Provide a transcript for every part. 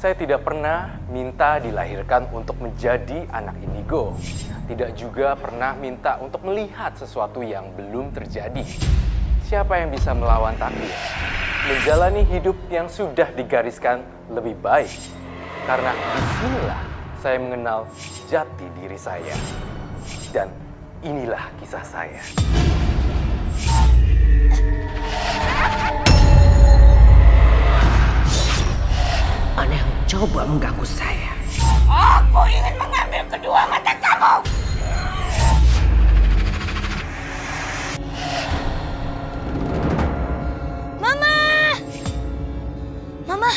Saya tidak pernah minta dilahirkan untuk menjadi anak indigo. Tidak juga pernah minta untuk melihat sesuatu yang belum terjadi. Siapa yang bisa melawan takdir? Menjalani hidup yang sudah digariskan lebih baik. Karena disinilah saya mengenal jati diri saya. Dan inilah kisah saya. Ada yang coba mengganggu saya. Aku ingin mengambil kedua mata kamu. Mama! Mama!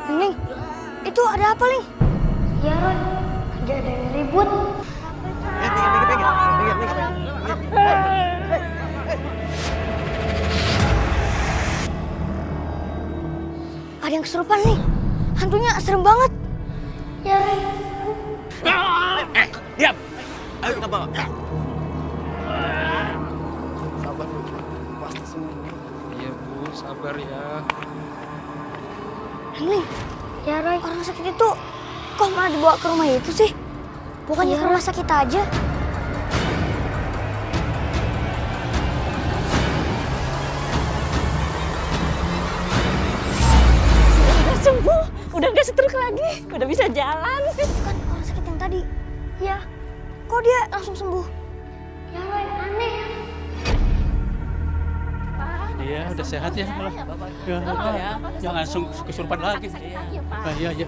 Ling, itu ada apa, Ling? Ya, Roy. Lagi ada yang ribut. Ada yang kesurupan, Ling. Hantunya serem banget. Ya, Roy. Diam! Ayo kita bawa. Sabar Bu, pasti sembuh. Iya Bu, sabar ya. Ling, Ya, Roy. orang sakit itu kok malah dibawa ke rumah itu sih? Bukannya Iya, ke rumah sakit aja? Udah sembuh, udah nggak stroke lagi, udah bisa jalan. Kan orang sakit yang tadi. Ya. Kok dia langsung sembuh? Ya, Roy. Aneh ya. Iya, udah sehat ya malah. Ya, jangan langsung kesurupan lagi. Iya, iya.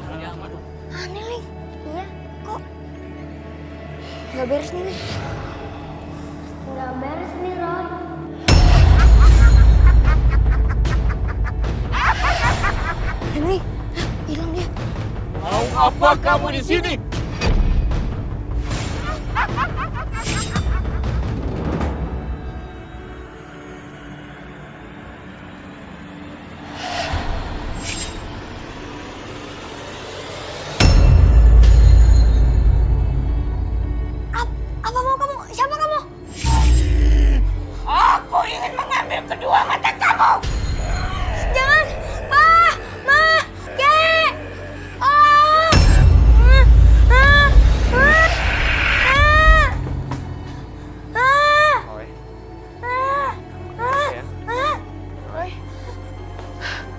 Aneh, Ling. Iya. Kok nggak beres nih, Ling? Nggak beres nih, Roy. Ling, hilang dia. Mau apa kamu di sini? Apa mau kamu? Siapa kamu? Aku ingin mengambil kedua mata kamu. Jangan! Pa! Ma! Ge! Oh!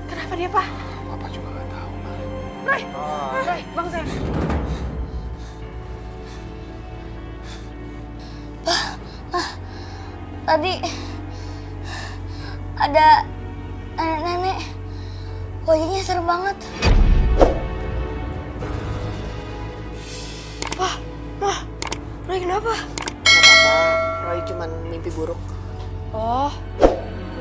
Kenapa dia, Pak? Papa juga nggak tahu. Roy, bang saya. Tadi ada nenek-nenek. Wajahnya serem banget. Roy kenapa? Gak apa-apa, Roy cuman mimpi buruk. Oh,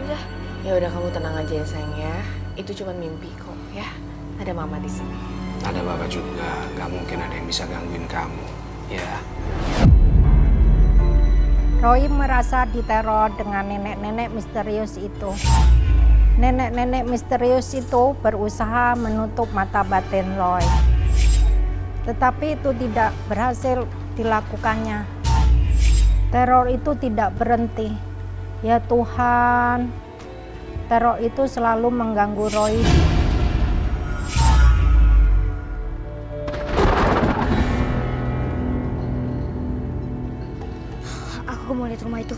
udah. Ya udah kamu tenang aja ya sayang ya. Itu cuman mimpi kok ya. Ada mama di sini. Ada Bapak juga, nggak mungkin ada yang bisa gangguin kamu. Ya. Roy merasa diteror dengan nenek-nenek misterius itu. Nenek-nenek misterius itu berusaha menutup mata batin Roy. Tetapi itu tidak berhasil dilakukannya. Teror itu tidak berhenti. Ya Tuhan, teror itu selalu mengganggu Roy. Aku mau lihat rumah itu.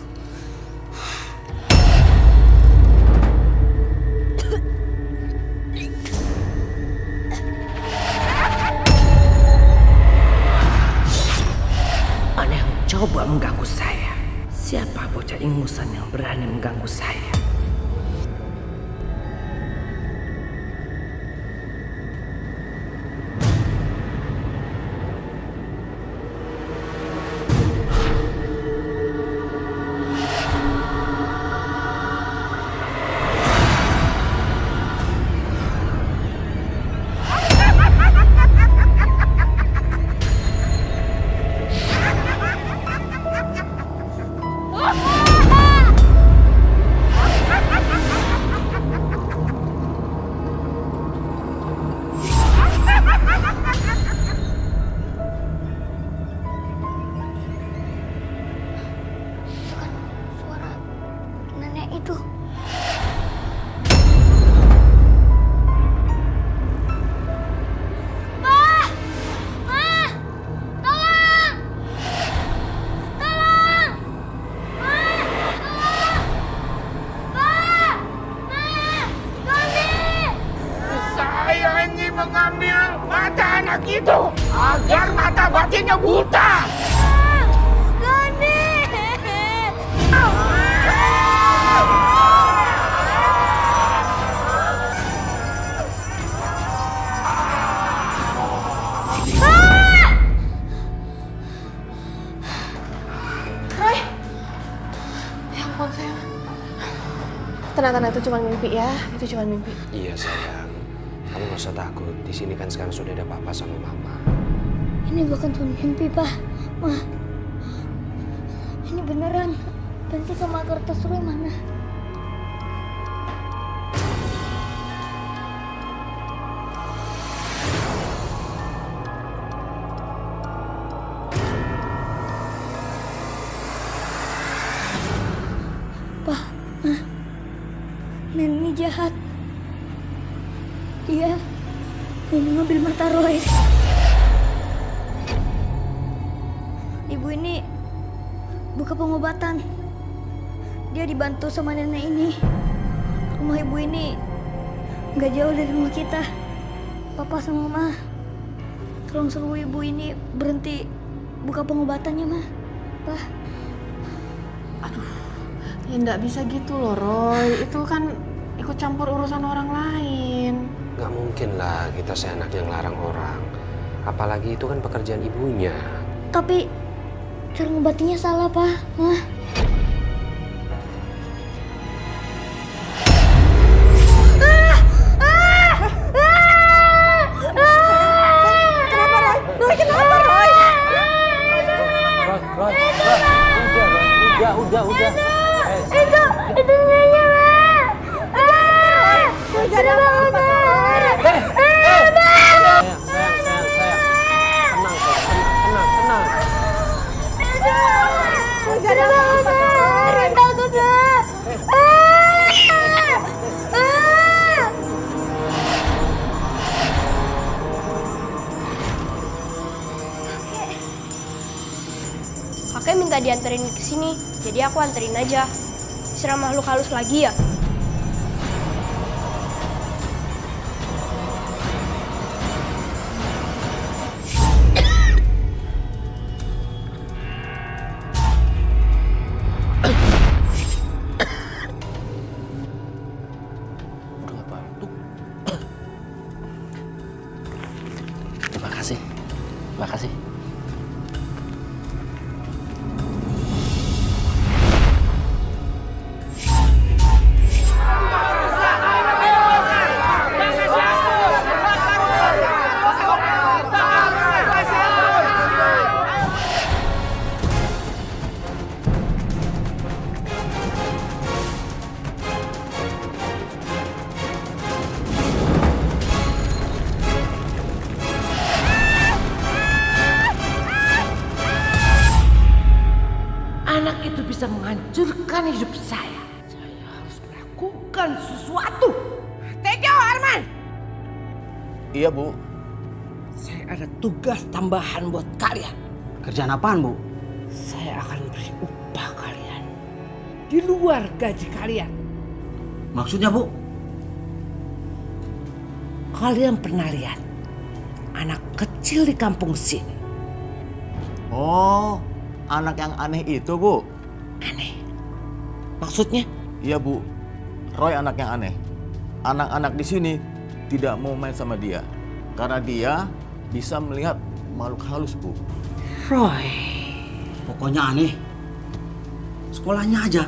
Ada yang coba mengganggu saya. Siapa bocah ingusan yang berani mengganggu saya? mengambil mata anak itu agar mata batinnya buta. Gani! Tenang, itu cuma mimpi ya. Itu cuma mimpi. Iya sayang, kamu gak usah takut. Di sini kan sekarang sudah ada papa sama mama. Ini bukan cuma mimpi, Pak. Ma, ini beneran. Pensil sama kertas Roy mana? Pak, Ma, Nenek ini jahat. Dia mau mengambil mata Roy. Ibu ini buka pengobatan. Dia dibantu sama nenek ini. Rumah ibu ini nggak jauh dari rumah kita. Papa sama Mama, tolong suruh ibu ini berhenti buka pengobatannya, Ma. Pak. Ya nggak bisa gitu loh, Roy. Itu kan ikut campur urusan orang lain. Gak mungkin lah kita seenak yang larang orang. Apalagi itu kan pekerjaan ibunya. Tapi cara ngobatinya salah, Pak. Ma. Udah. Itu neneknya, Ma. Jangan bangun, Ma. Tenang. Jangan bangun, Ma. Takut, Ma. Kakek minta dianterin ke sini, jadi aku anterin aja. Serah makhluk halus lagi ya. Udah gak batuk. Makasih. Anak itu bisa menghancurkan hidup saya. Saya harus melakukan sesuatu. Tega, Arman! Iya, Bu. Saya ada tugas tambahan buat kalian. Kerjaan apaan, Bu? Saya akan beri upah kalian di luar gaji kalian. Maksudnya, Bu? Kalian pernah lihat anak kecil di kampung sini? Oh, anak yang aneh itu, Bu. Aneh? Maksudnya? Iya, Bu. Roy anak yang aneh. Anak-anak di sini tidak mau main sama dia. Karena dia bisa melihat makhluk halus, Bu. Roy. Pokoknya aneh. Sekolahnya aja.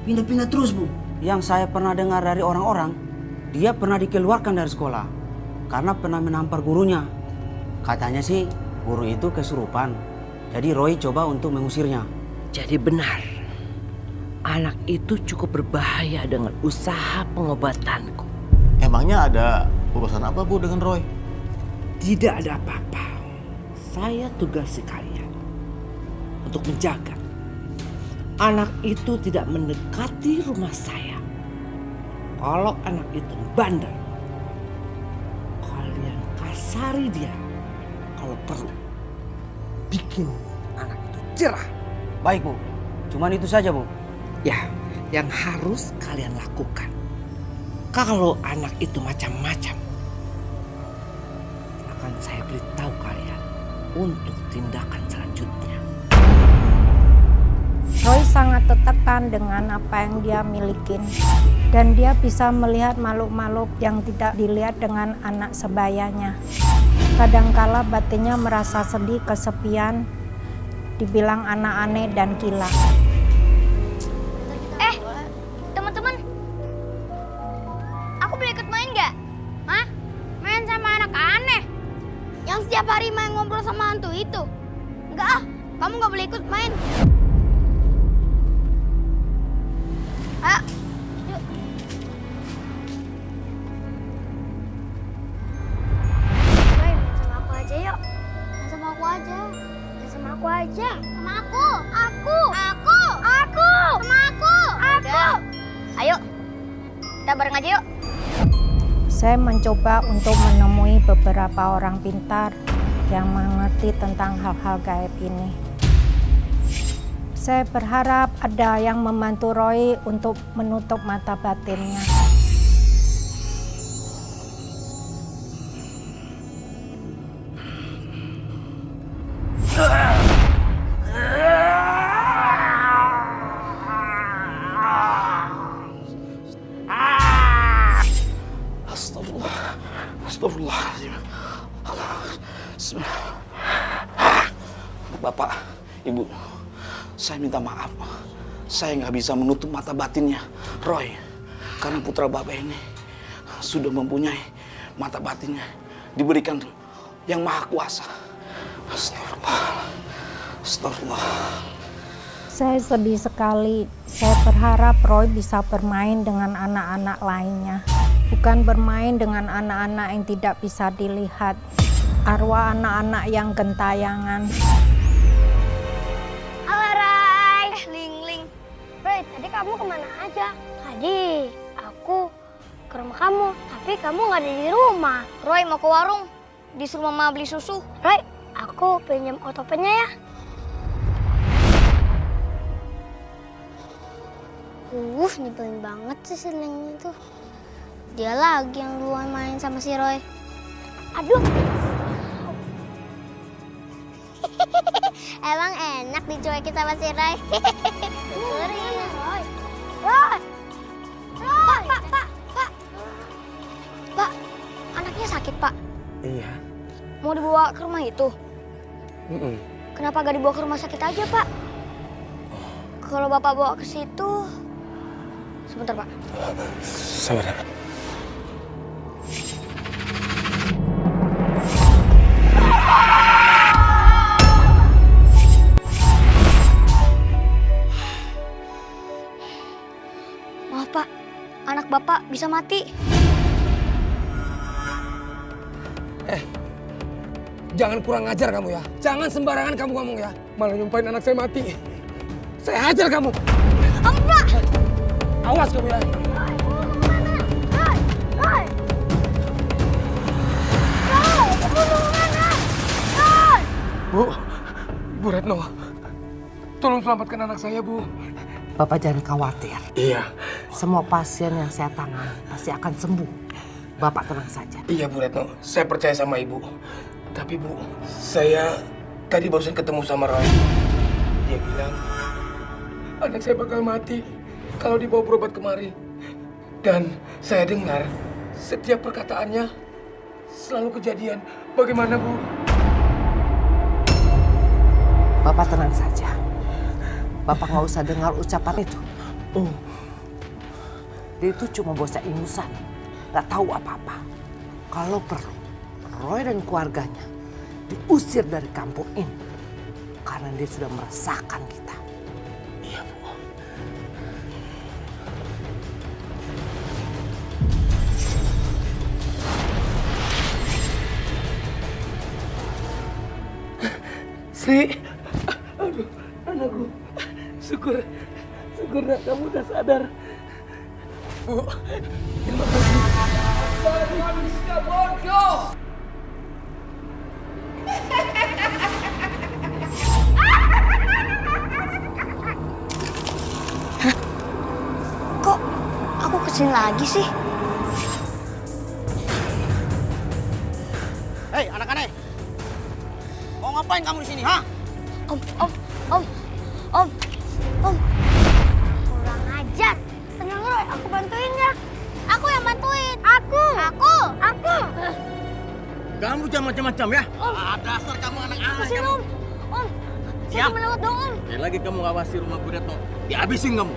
Pindah-pindah terus, Bu. Yang saya pernah dengar dari orang-orang, dia pernah dikeluarkan dari sekolah karena pernah menampar gurunya. Katanya sih guru itu kesurupan. Jadi Roy coba untuk mengusirnya. Jadi benar, anak itu cukup berbahaya dengan usaha pengobatanku. Emangnya ada urusan apa, Bu, dengan Roy? Tidak ada apa-apa. Saya tugasi kalian untuk menjaga anak itu tidak mendekati rumah saya. Kalau anak itu bandel, kalian kasari dia. Kalau perlu, bikin anak itu jerah. Baik, Bu. Cuman itu saja, Bu. Ya, yang harus kalian lakukan. Kalau anak itu macam-macam, akan saya beritahu kalian untuk tindakan selanjutnya. Roy sangat tertekan dengan apa yang dia milikin. Dan dia bisa melihat makhluk-makhluk yang tidak dilihat dengan anak sebayanya. Kadangkala batinnya merasa sedih, kesepian, dibilang anak aneh dan gila. Teman-teman, aku boleh ikut main nggak? Hah? Main sama anak aneh? Yang setiap hari main ngobrol sama hantu itu? Enggak ah, kamu nggak boleh ikut main. Ayo, yuk. Main sama aku aja yuk. Main sama aku aja. Main sama aku aja. Sama aku. Aku. Sama aku. Udah. Ayo, kita bareng aja yuk. Saya mencoba untuk menemui beberapa orang pintar yang mengerti tentang hal-hal gaib ini. Saya berharap ada yang membantu Roy untuk menutup mata batinnya. Astagfirullahaladzim. Bapak, Ibu, saya minta maaf. Saya nggak bisa menutup mata batinnya Roy. Karena putra Bapak ini sudah mempunyai mata batinnya. Diberikan yang maha kuasa. Astagfirullah. Astagfirullah. Saya sedih sekali. Saya berharap Roy bisa bermain dengan anak-anak lainnya. Bukan bermain dengan anak-anak yang tidak bisa dilihat. Arwah anak-anak yang gentayangan. Halo Ray. Ling. Ray, tadi kamu kemana aja? Tadi aku ke rumah kamu, tapi kamu nggak ada di rumah. Roy mau ke warung, disuruh mama beli susu. Roy, aku pinjam otopenya ya. Nyebelin banget sih si Ling itu. Dia lagi yang duluan main sama si Roy. Aduh. Emang enak dicuekin sama si Roy. Sorry. Roy. Pak, anaknya sakit, Pak. Iya. Mau dibawa ke rumah itu? Kenapa gak dibawa ke rumah sakit aja, Pak? Kalau Bapak bawa ke situ... Sebentar, Pak. Sabar. Maaf, Pak. Anak Bapak bisa mati. Jangan kurang ajar kamu ya. Jangan sembarangan kamu ngomong ya. Malah nyumpahin anak saya mati. Saya hajar kamu. Enggak! Awas kamu ya. Bu Retno, tolong selamatkan anak saya, Bu. Bapak jangan khawatir. Iya. Semua pasien yang saya tangani pasti akan sembuh. Bapak tenang saja. Iya, Bu Retno. Saya percaya sama Ibu. Tapi, Bu, saya tadi barusan ketemu sama Roy. Dia bilang, anak saya bakal mati kalau dibawa berobat kemari. Dan saya dengar setiap perkataannya selalu kejadian. Bagaimana, Bu? Bapak tenang saja. Bapak nggak usah dengar ucapan itu. Dia itu cuma bocah ingusan, nggak tahu apa-apa. Kalau perlu, Roy dan keluarganya diusir dari kampung ini karena dia sudah meresahkan kita. Iya, Bu. Sri, aduh, anakku, syukur nak kamu udah sadar. Bu, terima kasih. Saya manusia bodoh. Kok aku kesini lagi sih? Hei, anak aneh. Mau ngapain kamu di sini, ha? Om. Kurang ajar. Tenang Roy, aku bantuin ya. Aku yang bantuin. Aku. Kamu jangan macam-macam ya. Dasar kamu anak aneh. Apa sih, Kamu. Om? Siap. Saya melewat dong, Om. Sekali lagi kamu ngawasi rumah Bu Retno, dihabisin kamu.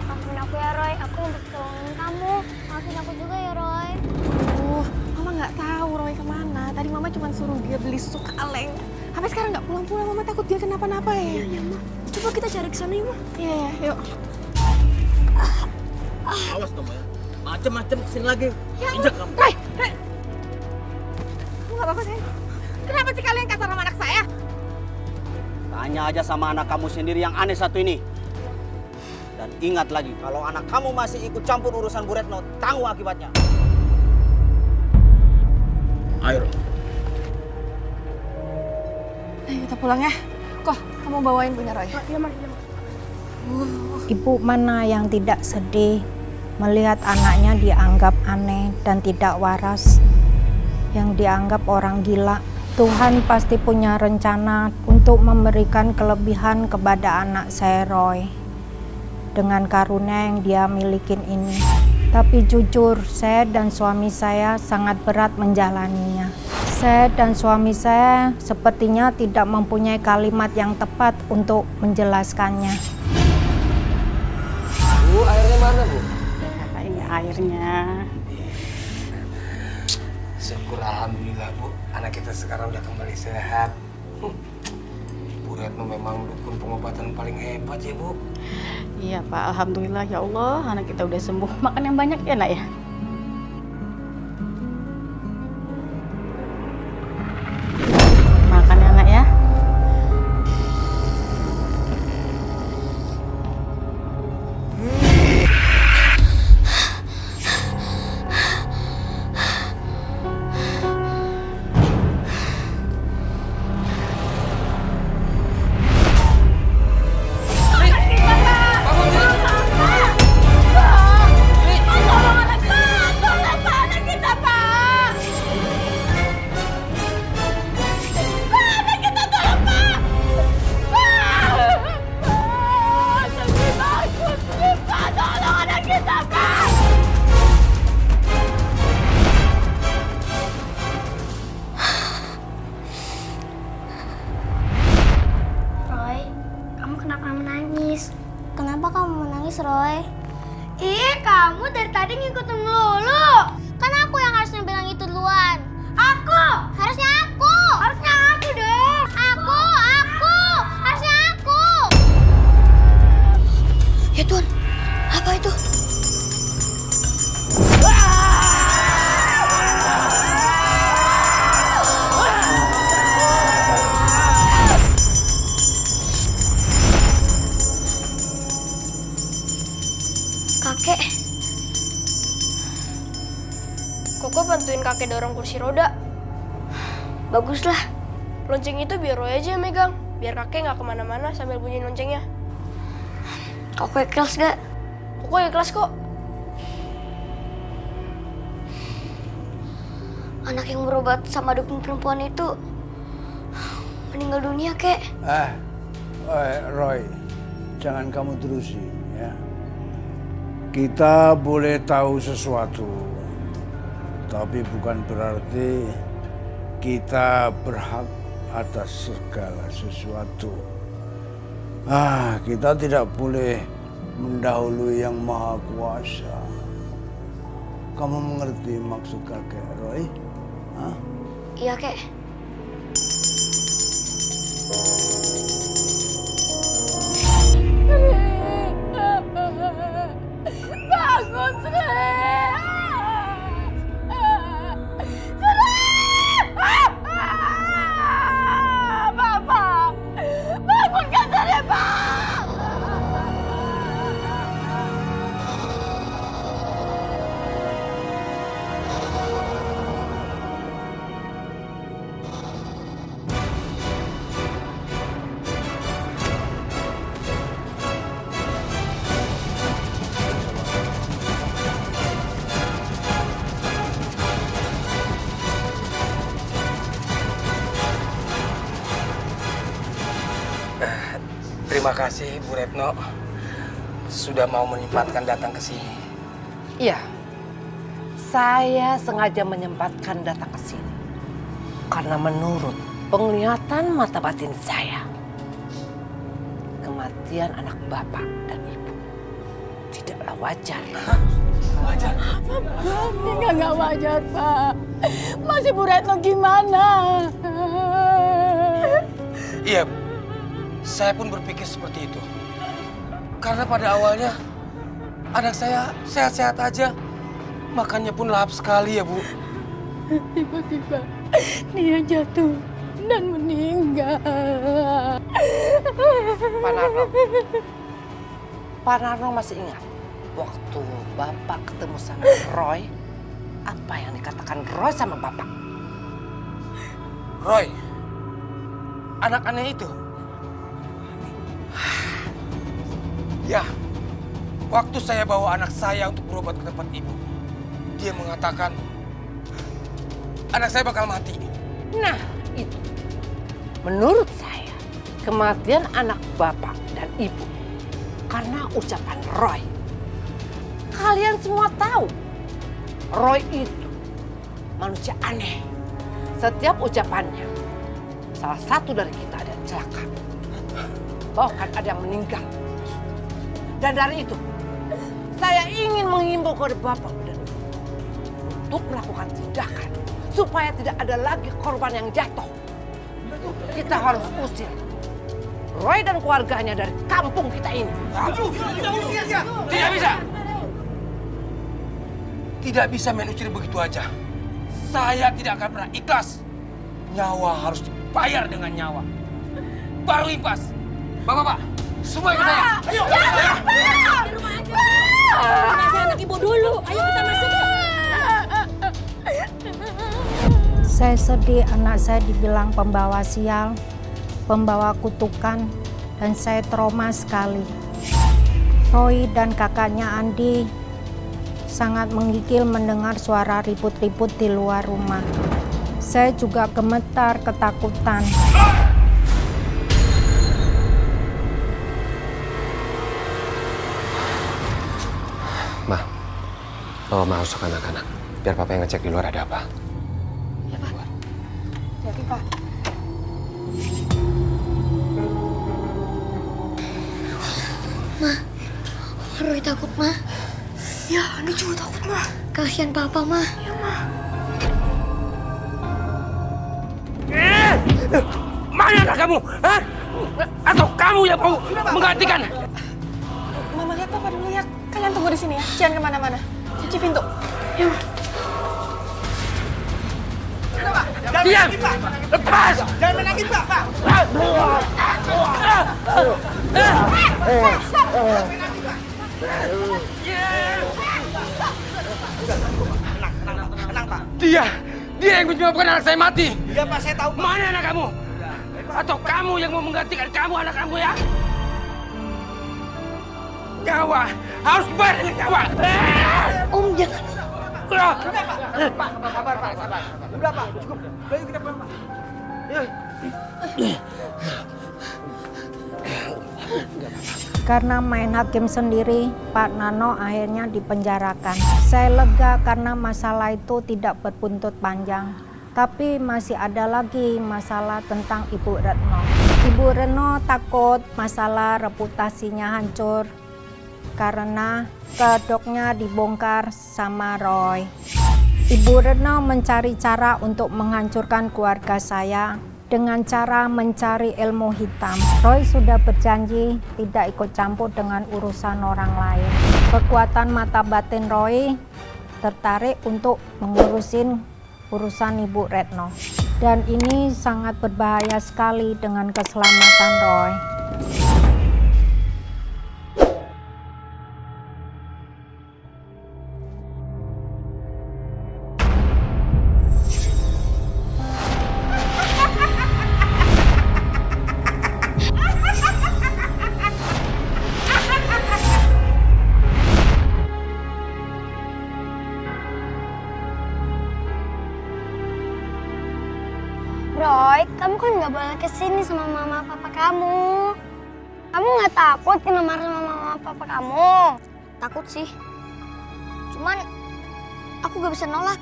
Maafin aku ya Roy, aku yang tolongin kamu. Maafin aku juga ya Roy. Mama nggak tahu Roy kemana. Tadi Mama cuma suruh dia beli susu kaleng. Sampai sekarang nggak pulang-pulang. Mama takut dia kenapa-napa ya. Iya, Ma. Coba kita cari ke sana yuk, Ma. Iya, yuk. Awas kamu ya. Macam-macam kesini lagi. Ya, Injak kamu. Roy. Kamu nggak apa-apa, sayang? Kenapa sih kalian kasar sama anak saya? Tanya aja sama anak kamu sendiri yang aneh satu ini. Dan ingat lagi, kalau anak kamu masih ikut campur urusan Bu Retno, tanggung akibatnya. Ayo. Ayo kita pulang ya. Kok, kamu bawain punya Roy. Iya, Ma. Ibu mana yang tidak sedih melihat anaknya dianggap aneh dan tidak waras, yang dianggap orang gila. Tuhan pasti punya rencana untuk memberikan kelebihan kepada anak saya Roy dengan karunia yang dia milikin ini. Tapi jujur, saya dan suami saya sangat berat menjalaninya. Saya dan suami saya sepertinya tidak mempunyai kalimat yang tepat untuk menjelaskannya. Bu, airnya mana, Bu? Ini airnya. Syukur alhamdulillah, Bu. Anak kita sekarang udah kembali sehat. Bu Retno memang dukun pengobatan paling hebat ya, Bu. Iya Pak, alhamdulillah ya Allah, anak kita udah sembuh. Makan yang banyak ya nak ya. Makan ya nak ya. Roy, kamu kenapa menangis? Kenapa kamu menangis, Roy? Kamu dari tadi ngikutin Lulu. Kan aku yang harusnya bilang itu duluan. Aku! Harusnya aku! Harusnya aku dong! Aku! Harusnya aku! Ya Tuhan, apa itu? Kakek. Koko bantuin kakek dorong kursi roda. Baguslah. Lonceng itu biar Roy aja yang megang. Biar kakek nggak kemana-mana sambil bunyiin loncengnya. Koko ikhlas gak? Koko ikhlas kok. Anak yang berobat sama dukun perempuan itu meninggal dunia, Kek. Roy, jangan kamu terusin ya. Kita boleh tahu sesuatu, tapi bukan berarti kita berhak atas segala sesuatu. Kita tidak boleh mendahului yang maha kuasa. Kamu mengerti maksud kakek, Roy? Iya, Kek. Bangun, Sri! Bapak! Bangunkan Sri, Pak! Terima kasih Bu Retno sudah mau menyempatkan datang ke sini. Iya, saya sengaja menyempatkan datang ke sini karena menurut penglihatan mata batin saya, kematian anak bapak dan ibu tidaklah wajar. Wajar? Nggak wajar, Pak. Masih Bu Retno gimana? Iya, Bu. Saya pun berpikir seperti itu. Karena pada awalnya anak saya sehat-sehat aja. Makannya pun lahap sekali ya, Bu. Tiba-tiba dia jatuh dan meninggal. Pak Narno masih ingat waktu Bapak ketemu sama Roy, apa yang dikatakan Roy sama Bapak? Roy, anak aneh itu. Ya, waktu saya bawa anak saya untuk berobat ke tempat ibu, dia mengatakan anak saya bakal mati. Nah, itu. Menurut saya, kematian anak bapak dan ibu karena ucapan Roy. Kalian semua tahu, Roy itu manusia aneh. Setiap ucapannya, salah satu dari kita ada yang celaka. Bahkan ada yang meninggal. Dan dari itu, saya ingin menghimbau kepada bapak dan ibu untuk melakukan tindakan supaya tidak ada lagi korban yang jatuh. Kita harus usir Roy dan keluarganya dari kampung kita ini. Tidak bisa. Tidak bisa main usir begitu aja. Saya tidak akan pernah ikhlas. Nyawa harus dibayar dengan nyawa. Baru impas. Bapak-bapak, semua ikut saya. Ayo. Di rumah aja. Masih anak ibu dulu. Ayo kita masuk yuk. Saya sedih anak saya dibilang pembawa sial, pembawa kutukan, dan saya trauma sekali. Roy dan kakaknya Andi sangat menggigil mendengar suara ribut-ribut di luar rumah. Saya juga gemetar ketakutan. Ma, bawa masuk anak-anak. Biar papa yang ngecek di luar ada apa. Jadi, Pak. Ma, Roy takut, Ma. Ya, Andi juga takut, Ma. Kasihan Papa, Ma. Ya, Ma. Mana anak kamu? Hah? Atau kamu yang mau menggantikan? Mama lihat Papa dulu ya. Kalian tunggu di sini ya. Jangan kemana-mana. Kunci pintu. Ya, Ma. Diam! Lepas! Jangan menangis, Pak! Tenang, Pak. Dia yang menyebabkan anak saya mati. Iya, Pak, saya tahu, Pak. Mana anak kamu? Atau kamu yang mau menggantikan anak kamu ya? Nyawa harus bayar dengan nyawa. Om, jangan. Udah, Pak. Sabar, Pak. Sabar. Udah, Pak. Cukup. Ayo kita pulang, Pak. Karena main hakim sendiri, Pak Nano akhirnya dipenjarakan. Saya lega karena masalah itu tidak berbuntut panjang. Tapi masih ada lagi masalah tentang Ibu Retno. Ibu Retno takut masalah reputasinya hancur karena kedoknya dibongkar sama Roy. Ibu Retno mencari cara untuk menghancurkan keluarga saya dengan cara mencari ilmu hitam. Roy sudah berjanji tidak ikut campur dengan urusan orang lain. Kekuatan mata batin Roy tertarik untuk mengurusin urusan Ibu Retno. Dan ini sangat berbahaya sekali dengan keselamatan Roy. Roy, kamu kan nggak boleh kesini sama mama papa kamu. Kamu nggak takut kena marah sama mama papa kamu? Takut sih. Cuman aku gak bisa nolak.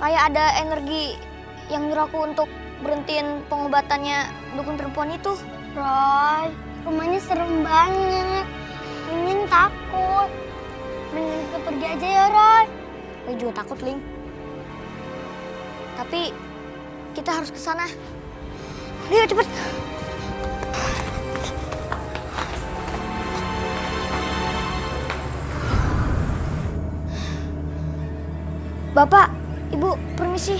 Kayak ada energi yang nyuruh aku untuk berhentiin pengobatannya dukun perempuan itu. Roy, rumahnya serem banget. Mimin takut. Mending kita pergi aja ya, Roy. Gue juga takut, Ling. Tapi kita harus ke sana. Ayo cepet. Bapak, Ibu, permisi.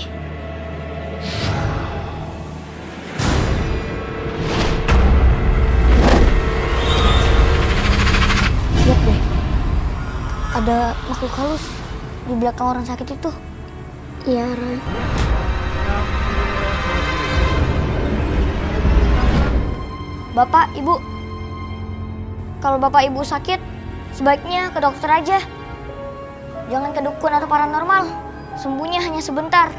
Lihat deh, ada makhluk halus di belakang orang sakit itu. Iya, Roy. Bapak, Ibu, kalau Bapak Ibu sakit, sebaiknya ke dokter aja. Jangan ke dukun atau paranormal. Sembuhnya hanya sebentar.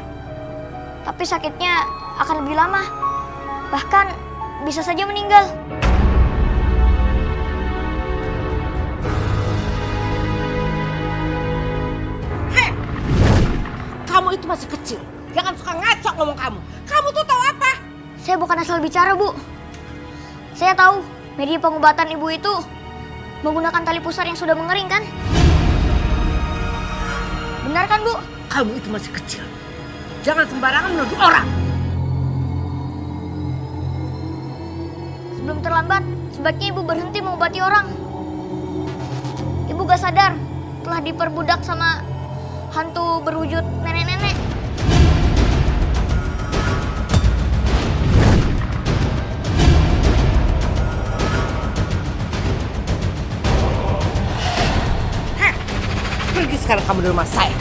Tapi sakitnya akan lebih lama. Bahkan bisa saja meninggal. Hei! Kamu itu masih kecil. Jangan suka ngaco ngomong kamu. Kamu tuh tahu apa? Saya bukan asal bicara, Bu. Saya tahu media pengobatan Ibu itu menggunakan tali pusar yang sudah mengering, kan? Benar kan, Bu? Kamu itu masih kecil. Jangan sembarangan menuduh orang. Sebelum terlambat, sebaiknya Ibu berhenti mengobati orang. Ibu gak sadar telah diperbudak sama hantu berwujud nenek-nenek. Heh, pergi sekarang kamu dari rumah saya.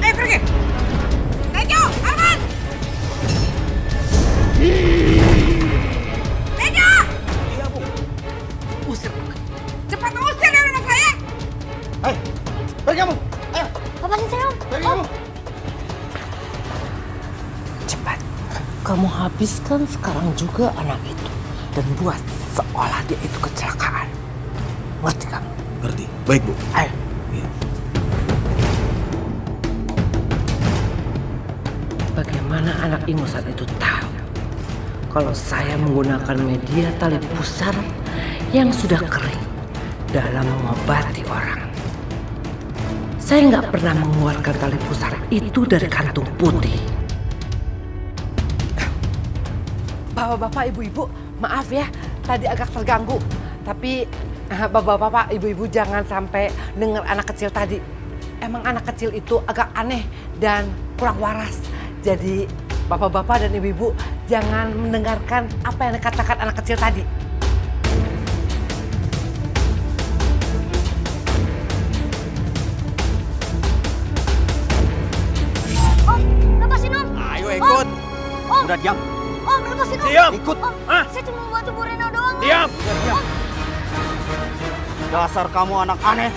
Ayo pergi. Tejo, Arman. Tejo. Iya, Bu. Usir. Cepat usir dari rumah saya. Ayo, pergi kamu. Ayo. Lepasin saya, Om. Pergi kamu. Cepat. Kamu habiskan sekarang juga anak itu. Dan buat seolah dia itu kecelakaan. Ngerti kamu? Ngerti. Baik, Bu. Ayo. Iya. Bagaimana anak ingusan itu tahu kalau saya menggunakan media tali pusar yang sudah kering dalam mengobati orang? Saya nggak pernah mengeluarkan tali pusar itu dari kantung putih. Bapak-bapak, ibu-ibu, maaf ya, tadi agak terganggu. Tapi bapak-bapak, ibu-ibu jangan sampai dengar anak kecil tadi. Emang anak kecil itu agak aneh dan kurang waras. Jadi bapak-bapak dan ibu-ibu jangan mendengarkan apa yang dikatakan anak kecil tadi. Om, lepasin Om. Ayo ikut. Om. Udah diam. Om, lepasin Om. Diam. Ikut. Om, saya cuma mau bantu Bu Reno doang. Om. Diam. Diam. Dasar kamu anak aneh.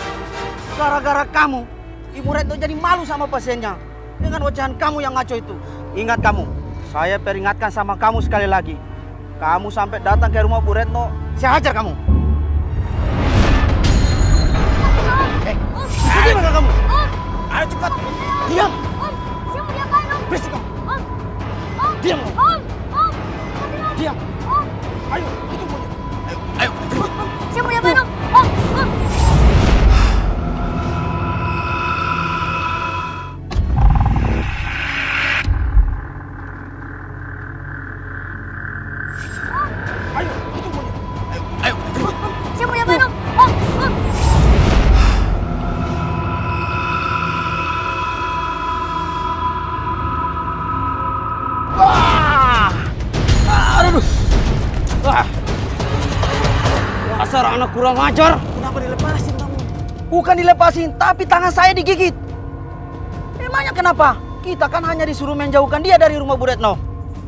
Gara-gara kamu, Ibu Retno jadi malu sama pasiennya. Dengan wajahan kamu yang ngaco itu. Ingat kamu, saya peringatkan sama kamu sekali lagi. Kamu sampai datang ke rumah Bu Retno, saya hajar kamu. Sini mana kamu? Ayo cepat. Diam. Saya mau diapain Om? Berisik kamu. Diam. Om. Diam. Ayo, itu Bu. Ayo. Saya mau diapain Om? Om. Saya mau diapain Om? Om. Aduh. Dasar anak kurang ajar. Kenapa dilepasin kamu? Bukan dilepasin, tapi tangan saya digigit. Emangnya kenapa? Kita kan hanya disuruh menjauhkan dia dari rumah Bu Retno.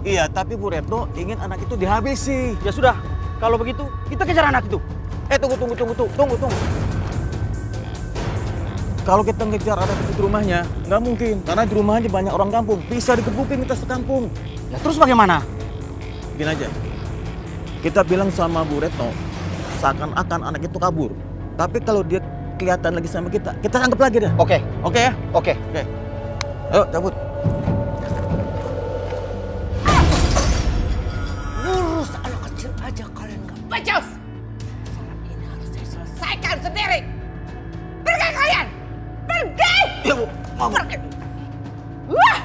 Iya, tapi Bu Retno ingin anak itu dihabisi. Ya sudah, kalau begitu kita kejar anak itu. Tunggu. Kalau kita ngejar anak itu di rumahnya, nggak mungkin. Karena di rumahnya banyak orang kampung. Bisa dikebukin kita sekampung. Ya terus bagaimana? Gini aja. kita bilang sama Bu Retno, seakan-akan anak itu kabur. Tapi kalau dia kelihatan lagi sama kita tangkap lagi dah. Oke. Oke ya? Oke. Oke. Ayo cabut. Ngurus anak kecil aja kalian nggak becus. Masalah ini harus saya selesaikan sendiri. Pergi kalian! Pergi! Ya Bu, mau. Pergi! Wah!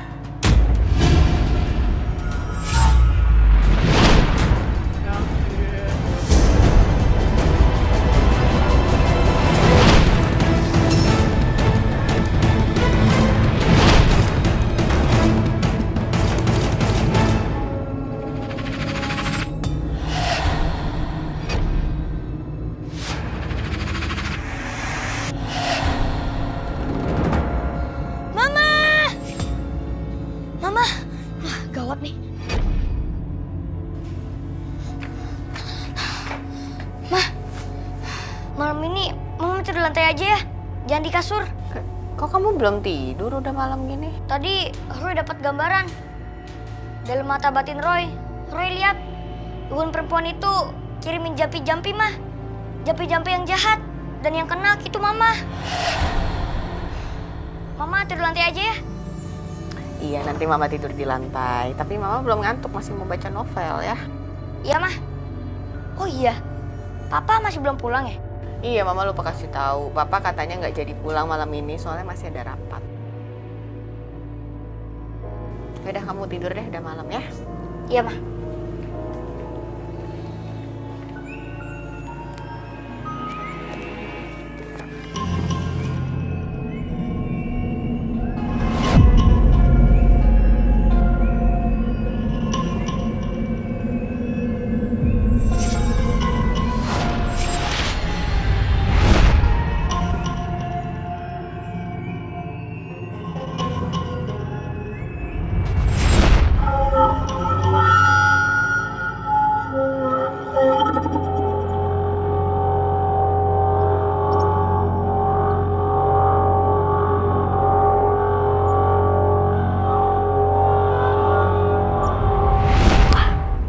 Mama! Wah, gawat nih. Mah, malam ini Mama tidur di lantai aja ya. Jangan di kasur. Kok kamu belum tidur udah malam gini? Tadi Roy dapat gambaran. Dalam mata batin Roy. Roy lihat dukun perempuan itu kirimin jampi-jampi, Mah. Jampi-jampi yang jahat. Dan yang kena itu Mama. Mama tidur di lantai aja ya. Iya, nanti Mama tidur di lantai. Tapi Mama belum ngantuk, masih mau baca novel ya. Iya, Mah. Oh iya, Papa masih belum pulang ya? Iya, Mama lupa kasih tahu. Papa katanya nggak jadi pulang malam ini, soalnya masih ada rapat. Yaudah, kamu tidur deh, udah malam ya. Iya, Mah.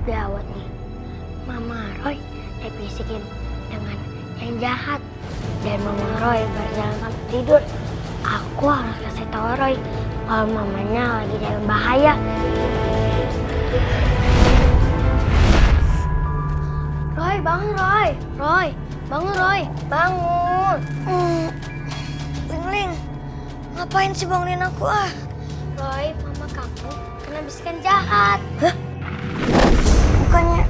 Gawat nih. Mama Roy dibisikin dengan yang jahat. Dan Mama Roy berjalan sampai tidur. Aku harus kasih tahu Roy kalau mamanya lagi dalam bahaya. Roy, bangun Roy. Roy, bangun Roy. Bangun. Ling, ngapain sih bangunin aku ah? Roy, mama kamu kena bisikan jahat. Hah? Bukannya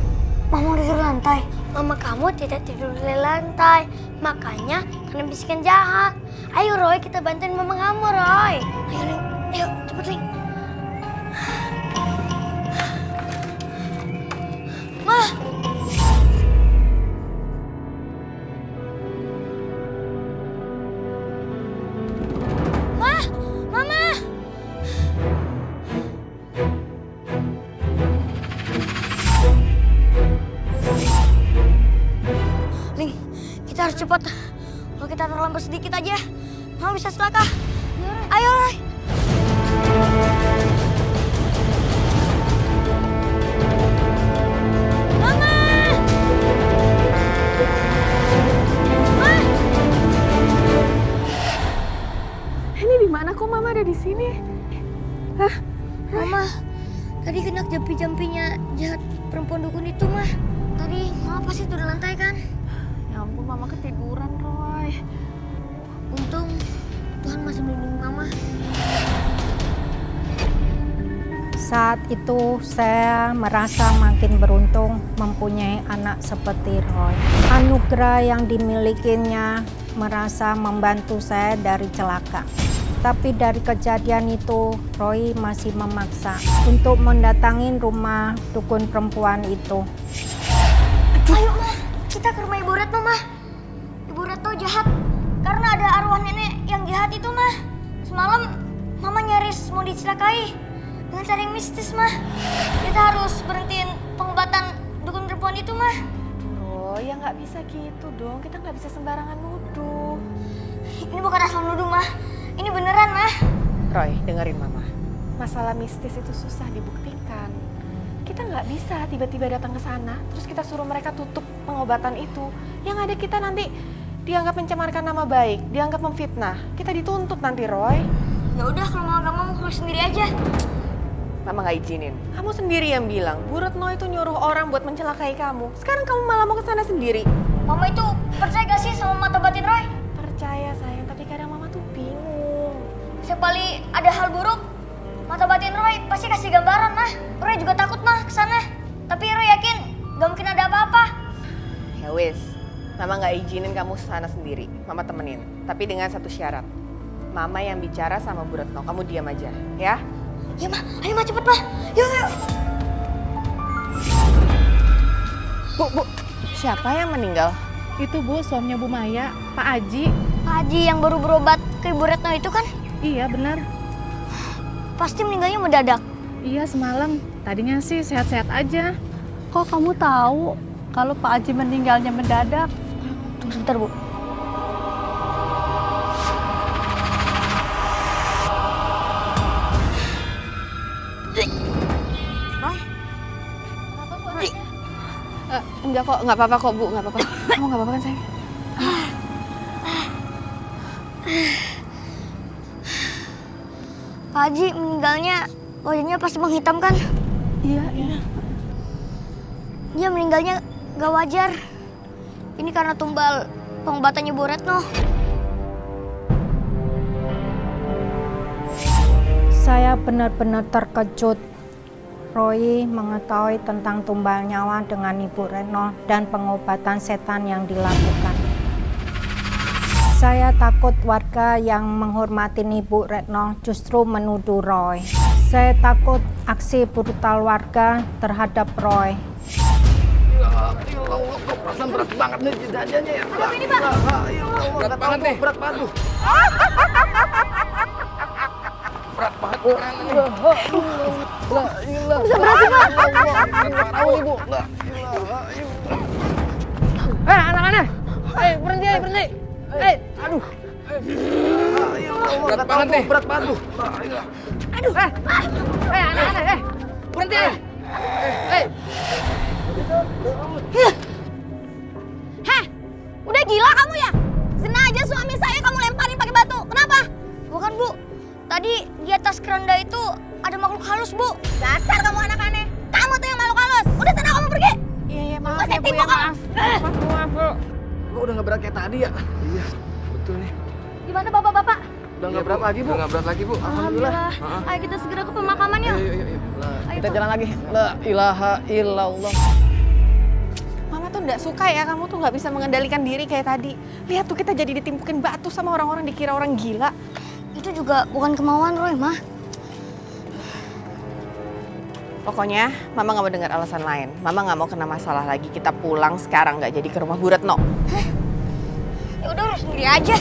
mama tidur di lantai? Mama kamu tidak tidur di lantai, makanya kena bisikan jahat. Ayo Roy, kita bantuin mama kamu Roy. Ayo Ling, ayo cepet Ling. Mah. Mama. Ling, kita harus cepat. Kalau kita terlambat sedikit aja, Mama bisa celaka. Ayo, Roy. Mama! Ma! Ini di mana kok Mama ada di sini? Hah? Mama, tadi kena jampi-jampinya jahat perempuan dukun itu, Mah. Tadi Mama pasti tidur di lantai kan? Ya ampun, Mama ketiduran, Roy. Untung Tuhan masih melindungi Mama. Saat itu saya merasa makin beruntung mempunyai anak seperti Roy. Anugerah yang dimilikinya merasa membantu saya dari celaka. Tapi dari kejadian itu, Roy masih memaksa untuk mendatangi rumah dukun perempuan itu. Ayo, Ma. Kita ke rumah Ibu Retno, Ma. Ibu Retno jahat karena ada arwah nenek yang jahat itu, Ma. Semalam Mama nyaris mau dicelakai dengan cara yang mistis, Ma. Kita harus berhentiin pengobatan dukun perempuan itu, Ma. Roy, ya nggak bisa gitu dong. Kita nggak bisa sembarangan nuduh. Ini bukan asal nuduh, Ma. Ini beneran, Ma. Roy, dengerin Mama. Masalah mistis itu susah dibuktikan. kita nggak bisa tiba-tiba datang ke sana, terus kita suruh mereka tutup pengobatan itu. Yang ada kita nanti dianggap mencemarkan nama baik, dianggap memfitnah. Kita dituntut nanti, Roy. Ya udah, kalau mama gak mau, Roy sendiri aja. Mama nggak izinin. Kamu sendiri yang bilang, Bu Retno itu nyuruh orang buat mencelakai kamu. Sekarang kamu malah mau ke sana sendiri. Mama itu percaya gak sih sama mata batin Roy? Percaya sayang, tapi kadang mama tuh bingung. Setiap kali ada hal buruk, mata batin Roy pasti kasih gambaran, Mah. Roy juga takut, Mah, ke sana. Tapi Roy yakin gak mungkin ada apa-apa. Ya wis, Mama nggak izinin kamu ke sana sendiri. Mama temenin, tapi dengan satu syarat. Mama yang bicara sama Bu Retno, kamu diam aja, ya? Ya, Mah. Ayo, Mah, cepet, Mah. Yuk, yuk. Bu, siapa yang meninggal? Itu Bu, suaminya Bu Maya, Pak Aji. Pak Haji yang baru berobat ke Ibu Retno itu kan? Iya benar. Pasti meninggalnya mendadak. Iya semalam. Tadinya sih sehat-sehat aja. Kok kamu tahu kalau Pak Aji meninggalnya mendadak? Tunggu sebentar, Bu. Enggak kok, nggak apa-apa kok Bu, nggak apa-apa. Kamu nggak apa-apa kan sayang? Pak Haji meninggalnya wajahnya pasti menghitam kan? Iya. Dia meninggalnya gak wajar. Ini karena tumbal pengobatannya Bu Retno. Saya benar-benar terkejut. Roy mengetahui tentang tumbal nyawa dengan Ibu Retno dan pengobatan setan yang dilakukan. Saya takut warga yang menghormati Ibu Retno justru menuduh Roy. Saya takut aksi brutal warga terhadap Roy. Perasaan berat banget nih jenazahnya ya. Ini, Pak. Berat banget nih. Berat banget tuh. Berat banget. Bisa berhasil, Pak. Ibu. Anak-anak. Berhenti. Aduh. Berat banget nih. Berat banget tuh. Aduh. Anak-anak. Berhenti. Heh, udah gila kamu ya? Sengaja suami saya kamu lemparin pakai batu. Kenapa? Bukan, Bu. Tadi di atas keranda itu ada makhluk halus, Bu. Dasar kamu anak aneh. Kamu tuh yang makhluk halus. Udah sana kamu pergi. Iya, maaf Saya ya Bu, timpuk kamu. Maaf Bu. Kok udah nggak berat kayak tadi ya? Iya, betul nih. Gimana bapak-bapak? Udah nggak berat lagi, Bu. Udah nggak berat lagi, Bu. Alhamdulillah. Ayo kita segera ke pemakaman yuk. Ayo. Kita jalan lagi. La ilaha illallah. Mama tuh nggak suka ya kamu tuh nggak bisa mengendalikan diri kayak tadi. Lihat tuh kita jadi ditimpukin batu sama orang-orang dikira orang gila. Itu juga bukan kemauan Roy, Mah. Pokoknya Mama nggak mau dengar alasan lain. Mama nggak mau kena masalah lagi. Kita pulang sekarang nggak jadi ke rumah Bu Retno. Ya udah urus sendiri aja.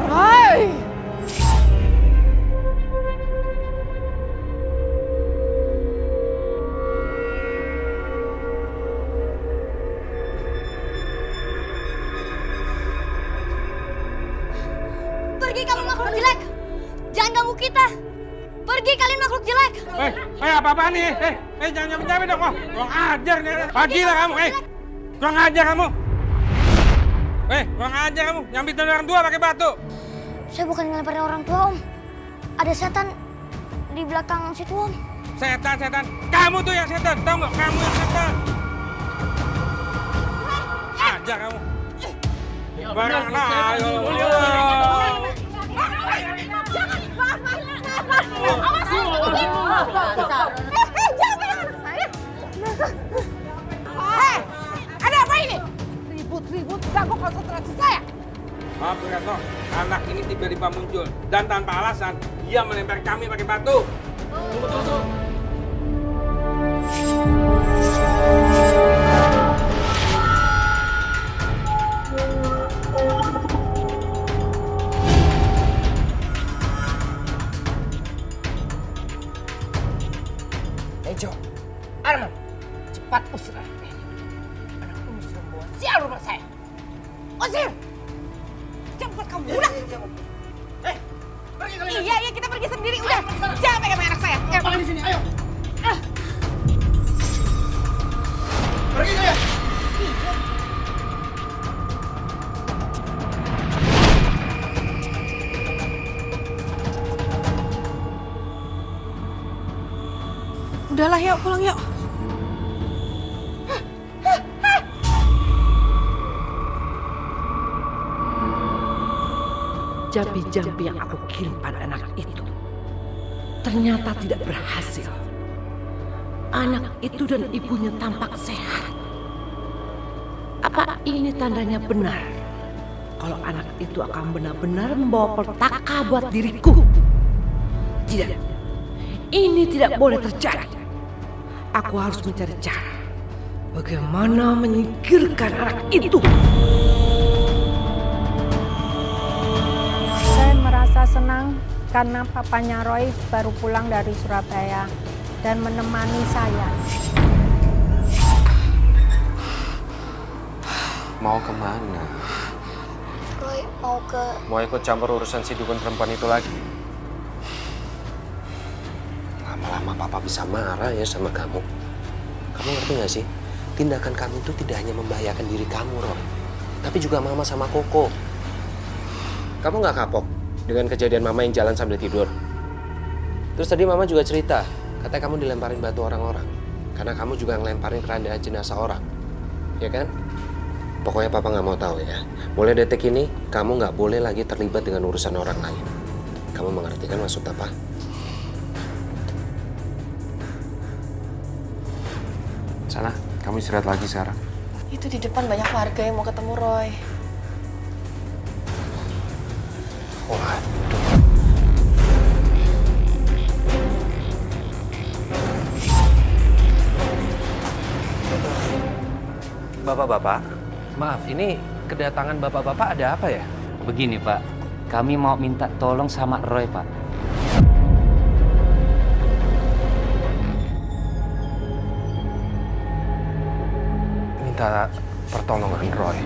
Roy! Pergi kamu makhluk jelek. Jangan ganggu kita. Pergi kalian makhluk jelek. Apa-apaan nih? Jangan nyampe-nyampe dong. Kurang ajar nih. Pagilah kamu, kurang ajar kamu. Kurang ajar kamu. Nyambitin orang tua pakai batu. Saya bukan ngelemparin orang tua, Om. Ada setan di belakang situ, Om. Setan. Kamu tuh yang setan, tau nggak? Kamu yang setan. Ajar kamu. Barang ayo. Ada apa ini? Ribut ganggu konsentrasi saya. Maaf, Bu Retno. Anak ini tiba-tiba muncul dan tanpa alasan dia melempar kami pakai batu. Ejo, Arman, cepat usir anak ini. Anak ini sudah membawa sial rumah saya. Usir! Cepat kamu, udah! Pergi kalian. Iya, kita pergi sendiri. Udah, jangan pegang anak saya. Apa di sini? Ayo. Udah yuk, pulang yuk. Jampi-jampi yang aku kirim pada anak itu ternyata tidak berhasil. Anak itu dan ibunya tampak sehat. Apa ini tandanya benar kalau anak itu akan benar-benar membawa petaka buat diriku? Tidak, ini tidak boleh terjadi. Aku harus mencari cara bagaimana menyingkirkan anak itu. Saya merasa senang karena papanya Roy baru pulang dari Surabaya dan menemani saya. Mau kemana? Roy mau ke... Mau ikut campur urusan si dukun perempuan itu lagi? Lama-lama papa bisa marah ya sama kamu. Kamu ngerti gak sih? Tindakan kamu itu tidak hanya membahayakan diri kamu, Roy. Tapi juga mama sama Koko. Kamu gak kapok dengan kejadian mama yang jalan sambil tidur? Terus tadi mama juga cerita, katanya kamu dilemparin batu orang-orang. Karena kamu juga ngelemparin keranda jenazah orang. Ya kan? Pokoknya papa gak mau tahu ya. Mulai detik ini, kamu gak boleh lagi terlibat dengan urusan orang lain. Kamu mengerti kan maksud apa? Sana, kamu istirahat lagi sekarang. Itu di depan banyak warga yang mau ketemu Roy. Bapak-bapak, maaf, ini kedatangan bapak-bapak ada apa ya? Begini Pak, kami mau minta tolong sama Roy Pak. Minta pertolongan Roy.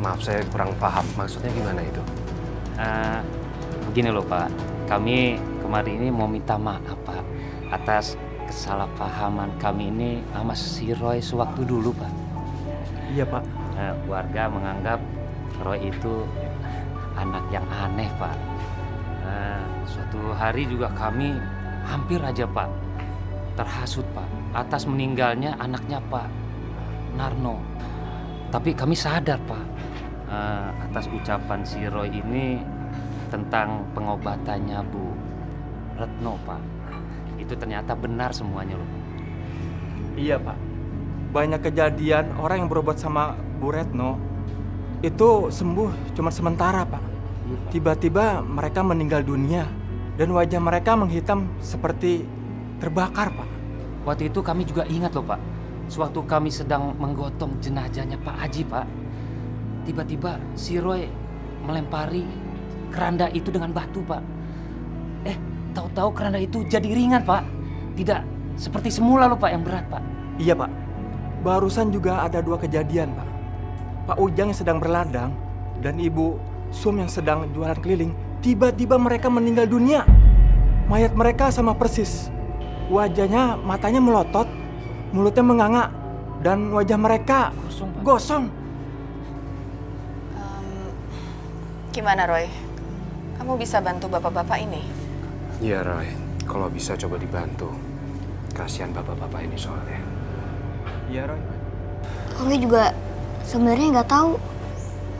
Maaf, saya kurang paham. Maksudnya gimana itu? Begini loh Pak, kami kemarin ini mau minta maaf Pak atas kesalahpahaman kami ini sama si Roy sewaktu dulu Pak. Iya Pak. Warga menganggap Roy itu anak yang aneh Pak. Suatu hari juga kami hampir aja Pak terhasut Pak atas meninggalnya anaknya Pak Narno. Tapi kami sadar Pak atas ucapan si Roy ini tentang pengobatannya Bu Retno Pak. Itu ternyata benar semuanya loh. Iya Pak. Banyak kejadian orang yang berobat sama Bu Retno itu sembuh cuma sementara Pak. Tiba-tiba mereka meninggal dunia dan wajah mereka menghitam seperti terbakar Pak. Waktu itu kami juga ingat loh Pak. Sewaktu kami sedang menggotong jenazahnya Pak Haji Pak, tiba-tiba si Roy melempari keranda itu dengan batu Pak. Tahu-tahu keranda itu jadi ringan Pak. Tidak seperti semula loh Pak yang berat Pak. Iya Pak. Barusan juga ada 2 kejadian Pak. Pak Ujang yang sedang berladang dan Ibu Sum yang sedang jualan keliling. Tiba-tiba mereka meninggal dunia. Mayat mereka sama persis. Wajahnya, matanya melotot, mulutnya menganga, dan wajah mereka gosong. Gimana Roy? Kamu bisa bantu bapak-bapak ini? Iya Roy, kalau bisa coba dibantu. Kasihan bapak-bapak ini soalnya. Iya Roy. Roy juga sebenarnya nggak tahu.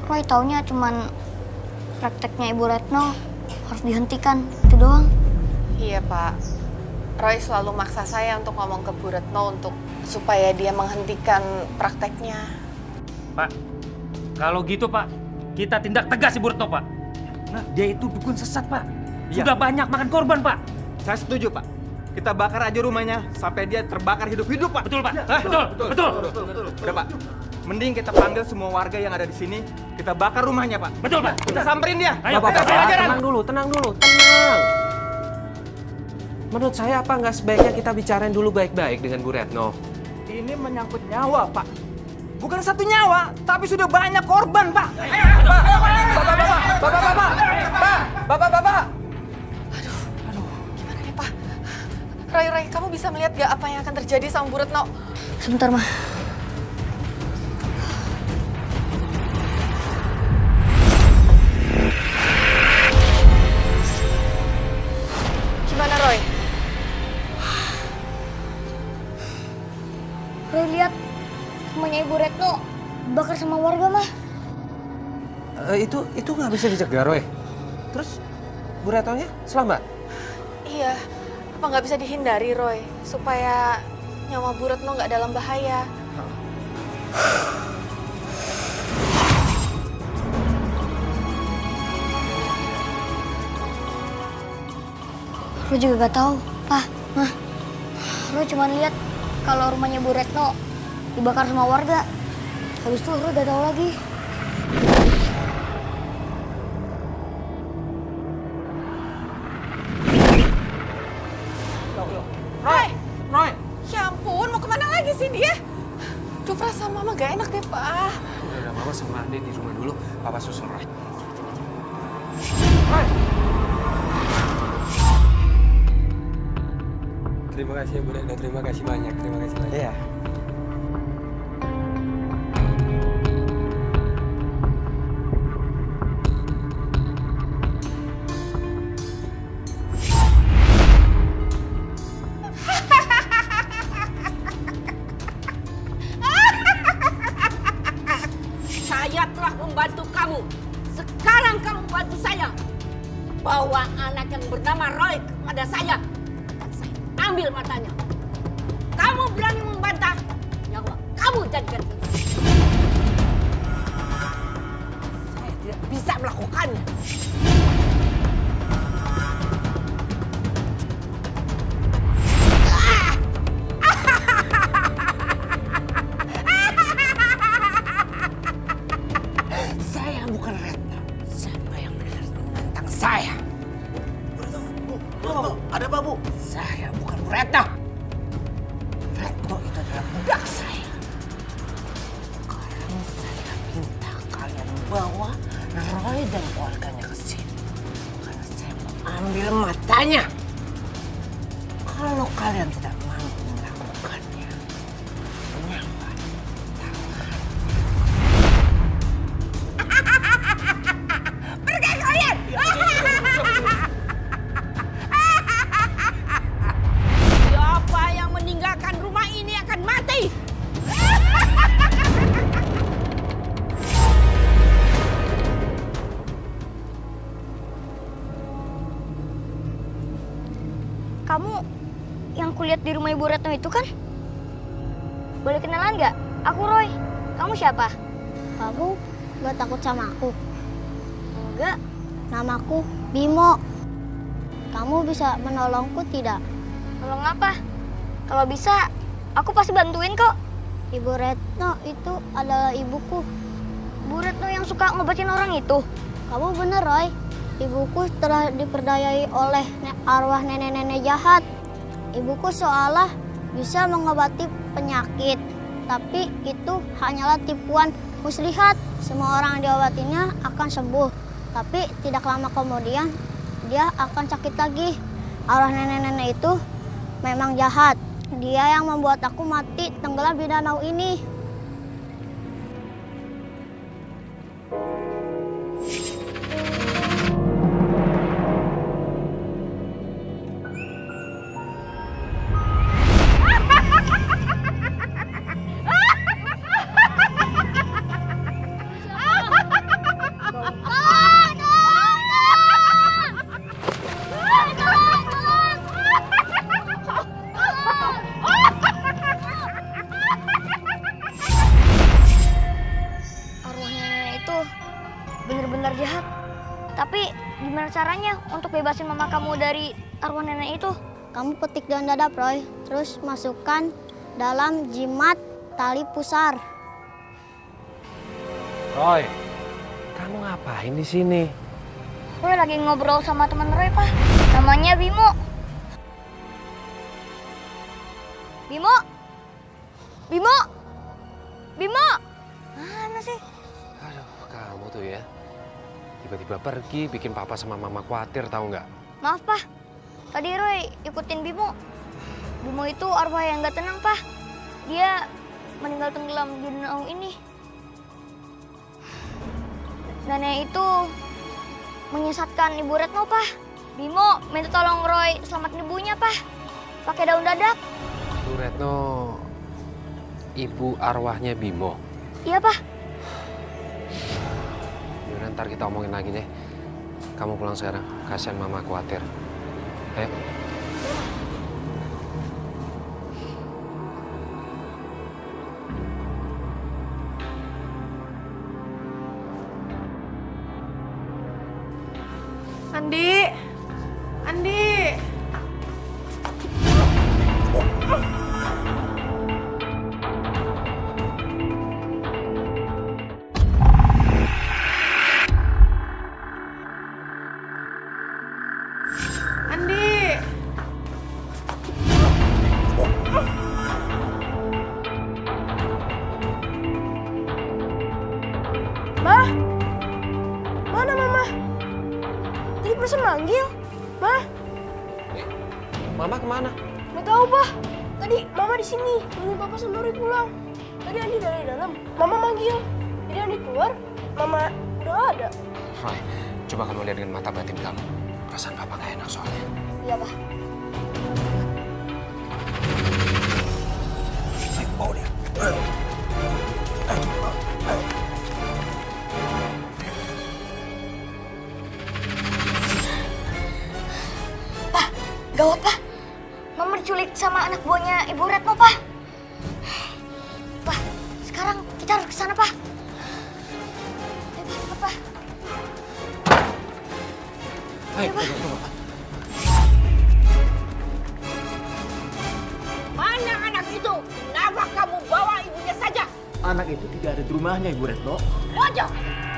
Roy taunya cuman prakteknya Ibu Retno harus dihentikan, itu doang. Iya Pak. Roy selalu maksa saya untuk ngomong ke Bu Retno supaya dia menghentikan prakteknya. Pak, kalau gitu Pak, kita tindak tegas Ibu Retno Pak. Dia itu dukun sesat Pak. Sudah banyak makan korban Pak. Saya setuju Pak. Kita bakar aja rumahnya sampai dia terbakar hidup-hidup Pak. Betul Pak. Betul. Udah Pak. Mending kita panggil semua warga yang ada di sini, kita bakar rumahnya Pak. Betul Pak. Kita samperin dia. Ayo, kita kasih pelajaran. tenang dulu. Menurut saya apa nggak sebaiknya kita bicarain dulu baik-baik dengan Bu Retno? Ini menyangkut nyawa Pak. Bukan satu nyawa, tapi sudah banyak korban Pak. Bapak. Gimana nih Pak? Roy, kamu bisa melihat gak apa yang akan terjadi sama Bu Retno? Sebentar mah. Gimana Roy? Roy lihat rumahnya Ibu Retno dibakar sama warga, mah. Itu nggak bisa dicegah, Roy. Terus Bu Retnonya selamat? Iya, apa nggak bisa dihindari, Roy? Supaya nyawa Bu Retno nggak dalam bahaya. Roy juga gak tahu, Pak, Mah. Roy cuma lihat kalau rumahnya Bu Retno dibakar sama warga. Habis itu Roy gak tahu lagi. Roy! Roy! Ya ampun, mau kemana lagi sih dia? Duh, perasaan Mama gak enak deh, Pak. Udah, Mama sama Ade di rumah dulu. Papa susul Roy. Roy! Terima kasih ya Bu Retno, terima kasih banyak, terima kasih banyak. Iya. Saya telah membantu kamu. Sekarang kamu bantu saya. Bawa anak yang bernama Roy kepada saya. Dan saya ambil matanya. Kamu berani membantah, nyawa kamu jadikan ini. Saya tidak bisa melakukannya. Saya bukan Retno. Siapa yang berani menentang saya? Bu, ada apa, Bu? Saya bukan Retno. Retno itu adalah budak saya. Sekarang saya minta kalian bawa Roy dan keluarganya ke sini. Karena saya mau ambil matanya. Kalau kalian tidak mampu melakukannya, nyawa pergi kalian! Siapa yang meninggalkan rumah ini akan mati. Kamu yang kulihat di rumah Ibu Retno itu kan? Boleh kenalan nggak? Aku Roy. Kamu siapa? Kamu nggak takut sama aku? Enggak. Namaku Bimo. Kamu bisa menolongku tidak? Tolong apa? Kalau bisa, aku pasti bantuin kok. Ibu Retno itu adalah ibuku. Bu Retno yang suka ngobatin orang itu. Kamu bener, Roy. Ibuku telah diperdayai oleh arwah nenek-nenek jahat. Ibuku seolah bisa mengobati penyakit. Tapi itu hanyalah tipuan muslihat. Semua orang yang diobatinya akan sembuh. Tapi tidak lama kemudian, dia akan sakit lagi. Arwah nenek-nenek itu memang jahat. Dia yang membuat aku mati tenggelam di danau ini. Benar-benar jahat. Tapi gimana caranya untuk bebasin mama kamu dari arwah nenek itu? Kamu petik daun dadap, Roy. Terus masukkan dalam jimat tali pusar. Roy, kamu ngapain di sini? Roy lagi ngobrol sama teman Roy, Pak. Namanya Bimo. Bimo? Bimo? Bimo? Mana sih? Aduh, kamu tuh ya. Tiba-tiba pergi, bikin papa sama mama khawatir, tahu nggak? Maaf, Pak. Tadi Roy ikutin Bimo. Bimo itu arwah yang nggak tenang, Pak. Dia meninggal tenggelam di danau ini. Nenek itu menyesatkan Ibu Retno, Pak. Bimo minta tolong Roy selamatin ibunya, Pak. Pakai daun dadap. Bu Retno ibu arwahnya Bimo. Iya, Pak. Yaudah, ntar kita omongin lagi deh. Kamu pulang sekarang, kasihan mama khawatir. Ayo. Andi, Andi. Andi. Ma? Mana Mama? Tadi perasaan manggil. Ma? Mama kemana? Nggak tahu, Pak. Tadi Mama di sini nungguin Papa sama Roy pulang. Tadi Andi dari dalam. Mama manggil. Jadi Andi keluar. Mama udah nggak ada. Roy, coba kamu lihat dengan mata batin kamu. Perasaan papa gak enak soalnya. Iya, Pak. Ayo, bawa dia. Ayo. Pak, gawat, Pak. Mama diculik sama anak buahnya Ibu Retno, Pak. Pak, sekarang kita harus ke sana, Pak. Ayo, Pak, cepat, Pak. Ayo, coba. Mana anak itu? Kenapa kamu bawa ibunya saja? Anak itu tidak ada di rumahnya, Ibu Retno. Bodoh!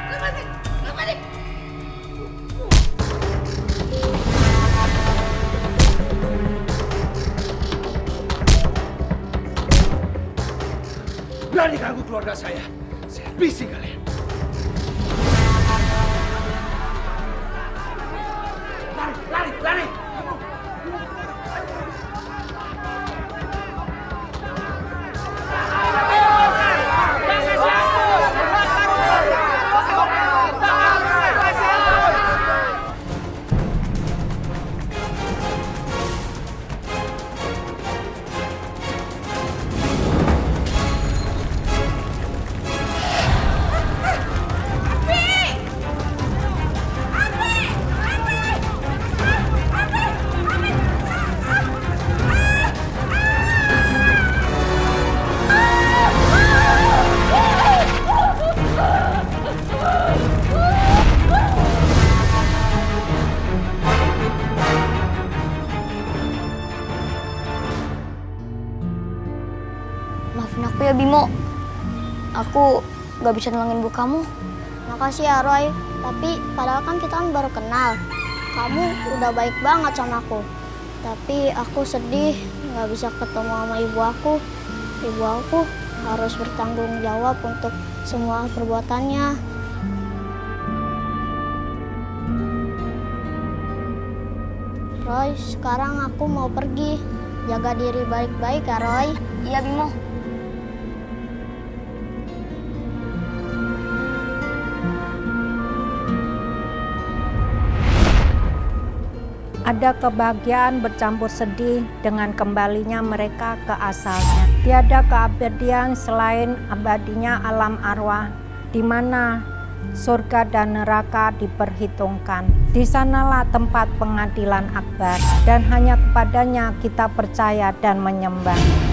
Lepasin! Lepasin! Berani ganggu keluarga saya habisi kalian. Lari! Maafin aku ya, Bimo. Aku gak bisa nolongin ibu kamu. Makasih ya, Roy. Tapi padahal kan kita kan baru kenal. Kamu udah baik banget sama aku. Tapi aku sedih gak bisa ketemu sama ibu aku. Ibu aku harus bertanggung jawab untuk semua perbuatannya. Roy, sekarang aku mau pergi. Jaga diri baik-baik ya, Roy. Iya, Bimo. Ada kebahagiaan bercampur sedih dengan kembalinya mereka ke asalnya. Tiada keabadian selain abadinya alam arwah, di mana surga dan neraka diperhitungkan. Di sanalah tempat pengadilan akbar, dan hanya kepadanya kita percaya dan menyembah.